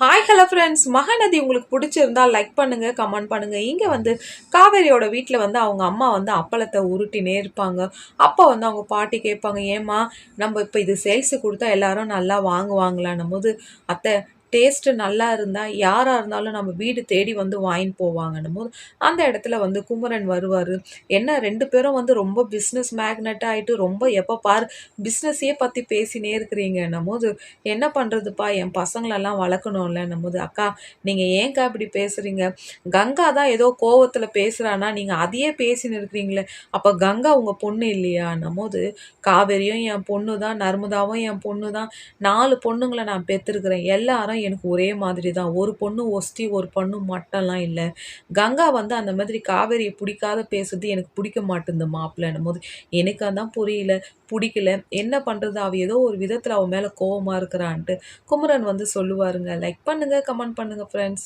Hi hello friends. Mahanadi உங்களுக்கு பிடிச்சிருந்தா like பண்ணுங்க, கமெண்ட் பண்ணுங்க. இங்கே காவேரியோட வீட்டில் அவங்க அம்மா அப்பளத்தை உருட்டினே இருப்பாங்க. அப்போ அவங்க பாட்டி கேட்பாங்க, ஏம்மா நம்ம இப்போ இது சேல்ஸு கொடுத்தா எல்லாரும் நல்லா வாங்குவாங்களான்னும் போது, அத்தை டேஸ்ட்டு நல்லா இருந்தால் யாராக இருந்தாலும் நம்ம வீடு தேடி வாங்கின்னு போவாங்கன்னும் போது, அந்த இடத்துல குமரன் வருவார். என்ன ரெண்டு பேரும் ரொம்ப பிஸ்னஸ் மேக்னெட் ஆகிட்டு ரொம்ப எப்போ பார் பிஸ்னஸையே பற்றி பேசினே இருக்கிறீங்கன்னும் போது, என்ன பண்ணுறதுப்பா என் பசங்களெல்லாம் வளர்க்கணும்லன்னும் போது, அக்கா நீங்கள் ஏன்க்கா இப்படி பேசுகிறீங்க? கங்கா தான் ஏதோ கோவத்தில் பேசுகிறான்னா நீங்கள் அதையே பேசின்னு இருக்கிறீங்களே, அப்போ கங்கா உங்கள் பொண்ணு இல்லையான்னும் போது, காவேரியும் என் பொண்ணு தான், நர்மதாவும் என் பொண்ணு தான், 4 பொண்ணுங்களை நான் பெற்றிருக்கிறேன். எல்லாரும் எனக்கு ஒரே மாதிரி தான். ஒரு பொண்ணு ஒஸ்தி, ஒரு பொண்ணு மட்டம்லாம் இல்லை. கங்கா அந்த மாதிரி காவேரியை பிடிக்காத பேசுறது எனக்கு பிடிக்க மாட்டேங்குது மாப்பிள்ளைன்னும் போது, எனக்கு அதான் புரியல, பிடிக்கல, என்ன பண்ணுறது, அவ ஏதோ ஒரு விதத்தில் அவன் மேலே கோவமாக இருக்கிறான்ட்டு குமரன் சொல்லுவாருங்க. லைக் பண்ணுங்க, கமெண்ட் பண்ணுங்க ஃப்ரெண்ட்ஸ்.